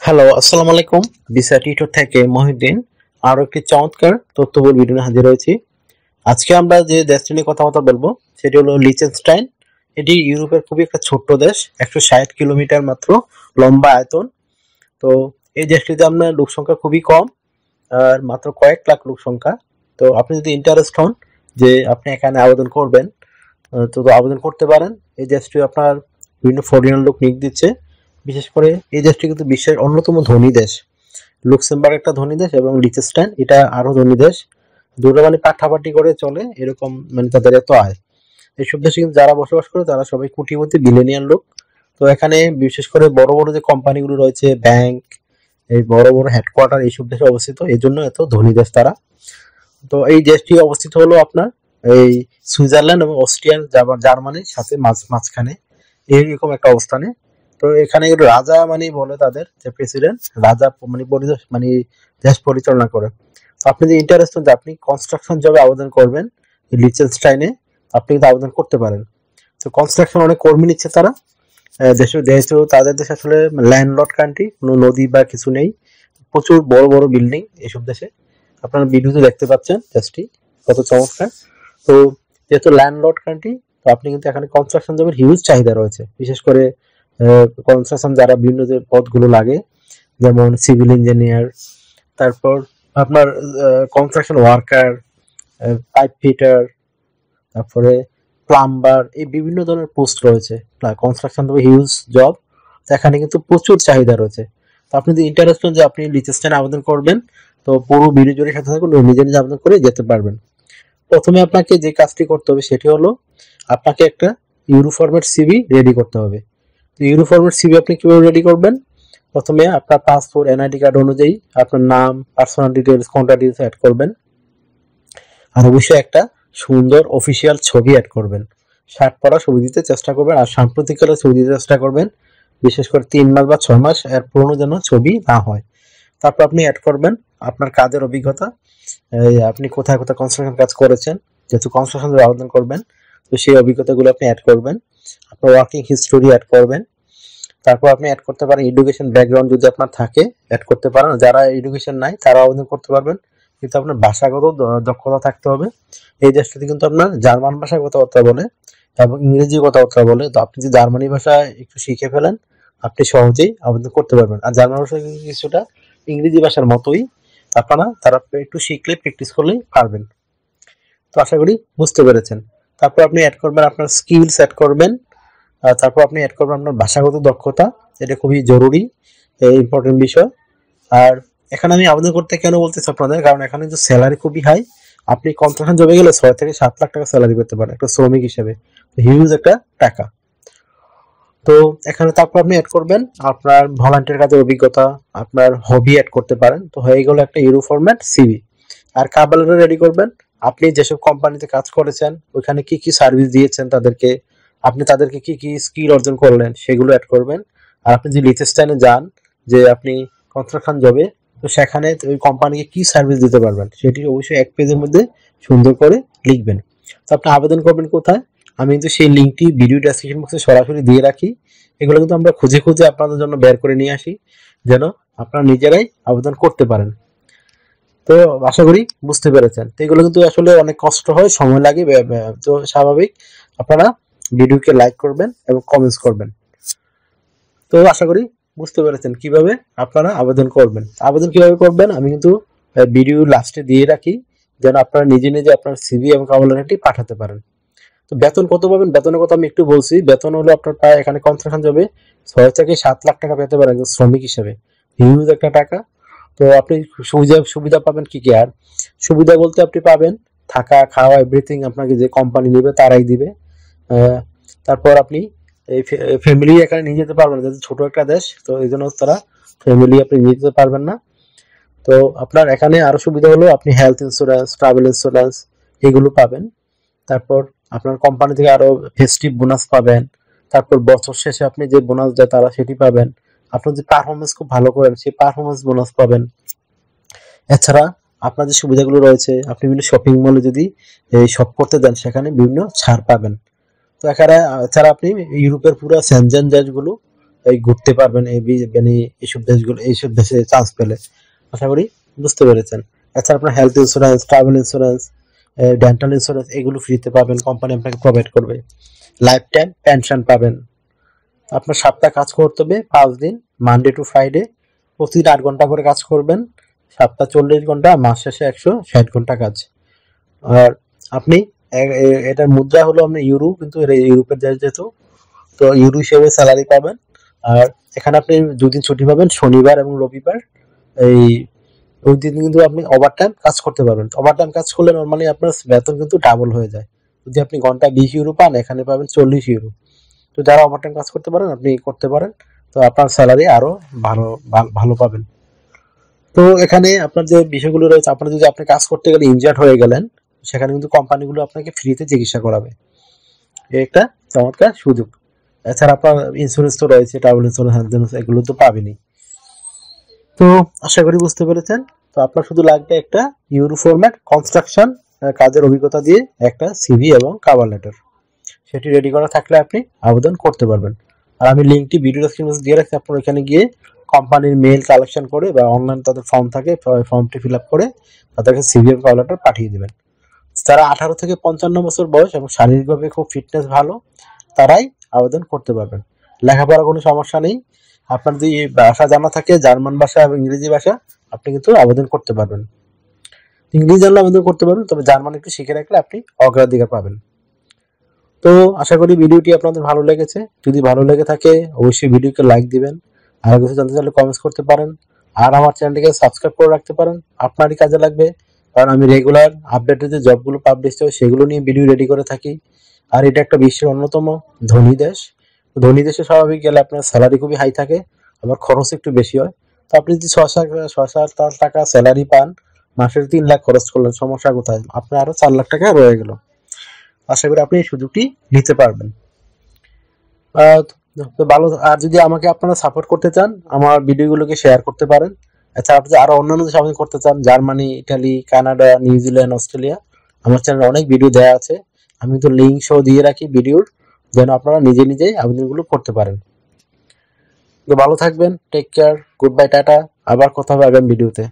Hello, আসসালামু আলাইকুম। Visa tutor থেকে মহিউদ্দিন আরো একটি চমৎকার তথ্যবহুল ভিডিও নিয়ে হাজির হয়েছি। আজকে আমরা যে দেশটি নিয়ে কথাবার্তা বলবো সেটি হলো লিচেনস্টাইন। এটি ইউরোপের খুবই একটা ছোট্ট দেশ, 160 কিলোমিটার মাত্র লম্বা আয়তন। তো এই দেশটিতে আপনার লোক সংখ্যা খুবই কম, আর মাত্র কয়েক লাখ লোক সংখ্যা। তো আপনি যদি ইন্টারেস্ট হন যে আপনি এখানে আবেদন করবেন, তো আবেদন করতে পারেন। এই দেশটি আপনার বিভিন্ন ফরেনার লোক নিয়োগ দিচ্ছে। বিশেষ করে এই দেশটি কিন্তু বিশ্বের অন্যতম ধনী দেশ। লুক্সেমবার্গ একটা ধনী দেশ এবং লিচেনস্টাইন এটা আরো ধনী দেশ। দুটো মানে পাঠাপাঠি করে চলে এরকম, মানে তাদের এত আয়। এইসব দেশে কিন্তু যারা বসবাস করে তারা সবাই কোটিপতি বিলিয়নিয়ার লোক। তো এখানে বিশেষ করে বড় বড় যে কোম্পানিগুলো রয়েছে, ব্যাংক, এই বড় বড় হেডকোয়ার্টার এইসব দেশে অবস্থিত, এই জন্য এত ধনী দেশ তারা। তো এই দেশটি অবস্থিত হলো আপনার এই সুইজারল্যান্ড এবং অস্ট্রিয়ান জার্মানির সাথে মাঝখানে এইরকম একটা অবস্থানে। তো এখানে রাজা মানে বলে তাদের যে প্রেসিডেন্ট, রাজা মানে মানে দেশ পরিচালনা করে। তো আপনি যে ইন্টারেস্ট যে আপনি কনস্ট্রাকশন জবে আবেদন করবেন এই লিচেনস্টাইনে, আপনি কিন্তু আবেদন করতে পারেন। তো কনস্ট্রাকশন অনেক কর্মী নিচ্ছে তারা। দেশে তাদের দেশে আসলে ল্যান্ডলর্ড কান্ট্রি, কোনো নদী বা কিছু নেই, প্রচুর বড় বড় বিল্ডিং এইসব দেশে। আপনারা ভিডিওতে দেখতে পাচ্ছেন দেশটি কত চমৎকার। তো যেহেতু ল্যান্ডলর্ড কান্ট্রি, তো আপনি কিন্তু এখানে কনস্ট্রাকশন জবের হিউজ চাহিদা রয়েছে। বিশেষ করে কনস্ট্রাকশন যারা বিভিন্ন যে পদগুলো লাগে, যেমন সিভিল ইঞ্জিনিয়ার, তারপর আপনার কনস্ট্রাকশন ওয়ার্কার, পাইপ ফিটার, তারপরে প্লাম্বার, এই বিভিন্ন ধরনের পোস্ট রয়েছে। কনস্ট্রাকশন তো হিউজ জব, এখানে কিন্তু প্রচুর চাহিদা রয়েছে। তো আপনি যদি ইন্টারেস্ট হন যে আপনি লিচেনস্টাইনে আবেদন করবেন, তো পুরো ভিডিও জুড়ে সাথে থাকুন, নিজে নিজে আবেদন করে যেতে পারবেন। প্রথমে আপনাকে যে কাজটি করতে হবে সেটি হলো আপনাকে একটা ইউরো ফরম্যাট সিভি রেডি করতে হবে। তো ইউরো ফরম্যাট সিভি আপনি কিভাবে রেডি করবেন? প্রথমে আপনার পাসপোর্ট এনআইডি কার্ড অনুযায়ী আপনার নাম, personal details, contact details add করবেন। আর অবশ্যই একটা সুন্দর অফিসিয়াল ছবি অ্যাড করবেন। শার্ট পরা ছবি দিতে চেষ্টা করবেন, আর সাম্প্রতিককালের ছবি দিতে চেষ্টা করবেন। বিশেষ করে 3 মাস বা 6 মাস এর পুরনো যেন ছবি না হয়। তারপর আপনি অ্যাড করবেন আপনার কাজের অভিজ্ঞতা, আপনি কোথায় কোথায় কনস্ট্রাকশন কাজ করেছেন, যেহেতু কনস্ট্রাকশন আবেদন করবেন, তো সেই অভিজ্ঞতাগুলো আপনি অ্যাড করবেন। আপনার ওয়ার্কিং হিস্টোরি অ্যাড করবেন। তারপর আপনি অ্যাড করতে পারেন এডুকেশন ব্যাকগ্রাউন্ড, যদি আপনার থাকে অ্যাড করতে পারেন। যারা এডুকেশন নাই তারা আবেদন করতে পারবেন, কিন্তু আপনার ভাষাগত দক্ষতা থাকতে হবে। এই দেশটাতে কিন্তু আপনার জার্মান ভাষায় কথাবার্তা বলে এবং ইংরেজি কথাবার্তা বলে। তো আপনি যদি জার্মানি ভাষা একটু শিখে ফেলেন, আপনি সহজেই আবেদন করতে পারবেন। আর জার্মান ভাষা কিছুটা ইংরেজি ভাষার মতোই, আপনারা তারা একটু শিখলে প্র্যাকটিস করলেই পারবেন। তো আশা করি বুঝতে পেরেছেন। তারপর আপনি অ্যাড করবেন আপনার স্কিলস অ্যাড করবেন। তারপর আপনি অ্যাড করবেন আপনার ভাষাগত দক্ষতা, এটা খুবই জরুরি, ইম্পর্টেন্ট বিষয়। আর এখানে আমি আবেদন করতে কেন বলতেছি আপনাদের, কারণ এখানে কিন্তু স্যালারি খুবই হাই। আপনি কনস্ট্রাকশন জবে গেলে 6 থেকে 7 লাখ টাকা স্যালারি পেতে পারেন একটা শ্রমিক হিসেবে, হিউজ একটা টাকা। তো এখানে তারপর আপনি অ্যাড করবেন আপনার ভলান্টিয়ার কাজের অভিজ্ঞতা, আপনার হবি অ্যাড করতে পারেন। তো হয়ে গেল একটা ইউরো ফরম্যাট সিভি। আর কভার লেটার রেডি করবেন। আপনি যেসব কোম্পানিতে কাজ করেছেন, ওইখানে কি কি সার্ভিস দিয়েছেন তাদেরকে, আপনি তাদেরকে কি কি স্কিল অর্জন করলেন সেগুলো অ্যাড করবেন। আর আপনি যদি লিচেনস্টাইনে যান, যে আপনি কনস্ট্রাকশন জবে, তো সেখানে ওই কোম্পানিকে কি সার্ভিস দিতে পারবেন সেটি অবশ্যই এক পেজের মধ্যে সুন্দর করে লিখবেন। তো আপনি আবেদন করবেন কোথায়? আমি কিন্তু সেই লিঙ্কটি ভিডিও ডেসক্রিপশন বক্সে সরাসরি দিয়ে রাখি। এগুলো কিন্তু আমরা খুঁজে খুঁজে আপনাদের জন্য বের করে নিয়ে আসি, যেন আপনারা নিজেরাই আবেদন করতে পারেন। তো আশা করি বুঝতে পেরেছেন। তো এগুলো কিন্তু আসলে অনেক কষ্ট হয়, সময় লাগে, তো স্বাভাবিক। আপনারা ভিডিওকে লাইক করবেন এবং কমেন্টস করবেন। তো আশা করি বুঝতে পেরেছেন কিভাবে আপনারা আবেদন করবেন। আবেদন কিভাবে করবেন আমি কিন্তু ভিডিও লাস্টে দিয়ে রাখি, যেন আপনারা নিজে নিজে আপনার সিভি এবং কভার লেটারটি পাঠাতে পারেন। তো বেতন কত পাবেন, বেতনের কথা আমি একটু বলছি। বেতন হলো আপনার প্রায় এখানে কনস্ট্রাকশন জবে 6 থেকে 7 লাখ টাকা পেতে পারেন একজন শ্রমিক হিসেবে, হিউজ একটা টাকা। তো আপনি সুবিধা সুবিধা পাবেন কি কি? আর সুবিধা বলতে আপনি পাবেন থাকা, খাওয়া, এভরিথিং আপনাকে যে কোম্পানি নেবে তারাই দিবে। তারপর আপনি এই ফ্যামিলি এখানে নিয়ে যেতে পারবেন না, যেহেতু ছোট একটা দেশ, তো এই জন্য তারা ফ্যামিলি আপনি নিয়ে যেতে পারবেন না। তো আপনার এখানে আরো সুবিধা হলো আপনি হেলথ ইন্স্যুরেন্স, ট্রাভেল ইন্স্যুরেন্স এগুলো পাবেন। তারপর আপনার কোম্পানি থেকে আরো ফেস্টিভ বোনাস পাবেন। তারপর বছর শেষে আপনি যে বোনাস দেয় তারা সেটি পাবেন। আপনার যে পারফরমেন্স খুব ভালো করেন সেই পারফরমেন্স বোনাস পাবেন। এছাড়া আপনার যে সুবিধাগুলো রয়েছে, আপনি বিভিন্ন শপিং মলে যদি এই শপ করতে দেন সেখানে বিভিন্ন ছাড় পাবেন। তো এখানে এছাড়া আপনি ইউরোপের পুরো সেনজেন দেশগুলো এই ঘুরতে পারবেন মানে এইসব দেশে চান্স পেলে। আশা করি বুঝতে পেরেছেন। এছাড়া আপনার health insurance, travel insurance, dental insurance এগুলো ফ্রিতে পাবেন, কোম্পানি আপনাকে প্রোভাইড করবে। লাইফ টাইম পেনশন পাবেন। আপনার সপ্তাহে কাজ করতে হবে 5 দিন, মানডে টু ফ্রাইডে, প্রতিদিন 8 ঘন্টা করে কাজ করবেন, সপ্তাহে 40 ঘন্টা, মাস শেষে 160 ঘন্টা কাজ। আর আপনি এটার মুদ্রা হলো আপনি ইউরো, কিন্তু এটা ইউরোপের দেশ যেহেতু, তো ইউরো হিসেবে স্যালারি পাবেন। আর এখানে আপনি 2 দিন ছুটি পাবেন, শনিবার এবং রবিবার। এই ওই দিন কিন্তু আপনি ওভারটাইম কাজ করতে পারবেন। ওভারটাইম কাজ করলে নরমালি আপনার বেতন কিন্তু ডাবল হয়ে যায়। যদি আপনি ঘন্টায় 20 ইউরো পান, এখানে পাবেন 40 ইউরো। তো যারা ওভারটাইম কাজ করতে পারেন আপনি করতে পারেন, তো আপনার স্যালারি আরো ভালো ভালো পাবেন। তো এখানে আপনার যে বিষয়গুলো রয়েছে, আপনার যদি আপনি কাজ করতে গেলে ইনজার্ড হয়ে গেলেন, সেখানে কিন্তু কোম্পানিগুলো আপনাকে ফ্রিতে চিকিৎসা করাবে। এই একটা চমৎকার সুযোগ। এছাড়া আপনার ইন্স্যুরেন্স তো রয়েছে, ট্রাভেল ইন্স্যুরেন্স, হেলথ ইন্স্যুরেন্স, এগুলো তো পাবেনই। তো আশা করি বুঝতে পেরেছেন। তো আপনার শুধু লাগবে একটা ইউরো ফরম্যাট কনস্ট্রাকশন কাজের অভিজ্ঞতা দিয়ে একটা সিভি এবং কভার লেটার। সেটি রেডি করা থাকলে আপনি আবেদন করতে পারবেন। আর আমি লিঙ্কটি ভিডিও ডেসক্রিপশনে দিয়ে রাখছি, আপনারা এখানে গিয়ে কোম্পানির মেল কালেকশন করে বা অনলাইন তাদের ফর্ম থাকে, ফর্মটি ফিল আপ করে তাদেরকে সিভি এবং কভার লেটার পাঠিয়ে দেবেন। যারা 18 থেকে 55 বছর বয়স এবং শারীরিকভাবে খুব ফিটনেস ভালো, তারাই আবেদন করতে পারবেন। লেখাপড়ার কোনো সমস্যা নেই। আপনার যদি ভাষা জানা থাকে, জার্মান ভাষা এবং ইংরেজি ভাষা, আপনি কিন্তু আবেদন করতে পারবেন। ইংরেজি জানলে আবেদন করতে পারবেন, তবে জার্মান একটু শিখে রাখলে আপনি অগ্রাধিকার পাবেন। তো আশা করি ভিডিওটি আপনাদের ভালো লেগেছে। যদি ভালো লেগে থাকে অবশ্যই ভিডিওকে লাইক দিবেন। আর কিছু জানতে চাইলে কমেন্টস করতে পারেন। আর আমার চ্যানেলটিকে সাবস্ক্রাইব করে রাখতে পারেন, আপনারই কাজে লাগবে। কারণ আমি রেগুলার আপডেটেড যে জবগুলো পাবলিশ হয় সেগুলো নিয়ে ভিডিও রেডি করে থাকি। আর এটা একটা বিশ্বের অন্যতম ধনী দেশ। ধনী দেশে স্বাভাবিক গেলে আপনার স্যালারি খুবই হাই থাকে, আবার খরচ একটু বেশি হয়। তো আপনি যদি 6-7 টাকা স্যালারি পান, মাসের 3 লাখ খরচ করলেন, সমস্যা কোথায়? আপনার আরো 4 লাখ টাকা রয়ে গেল। আশা করি আপনি এই সুযোগটি নিতে পারবেন। আহ, তো ভালো। আর যদি আমাকে আপনারা সাপোর্ট করতে চান, আমার ভিডিওগুলোকে শেয়ার করতে পারেন। এছাড়া আপনি আরো অন্যান্য দেশে আবেদন করতে চান, Germany, Italy, Canada, New Zealand, Australia, আমার চ্যানেলে অনেক ভিডিও দেওয়া আছে। আমি তো লিঙ্ক সহ দিয়ে রাখি ভিডিওর, যেন আপনারা নিজে নিজেই আবেদনগুলো করতে পারেন। তো ভালো থাকবেন, take care, goodbye, tata. আবার কথা হবে আগামী ভিডিওতে।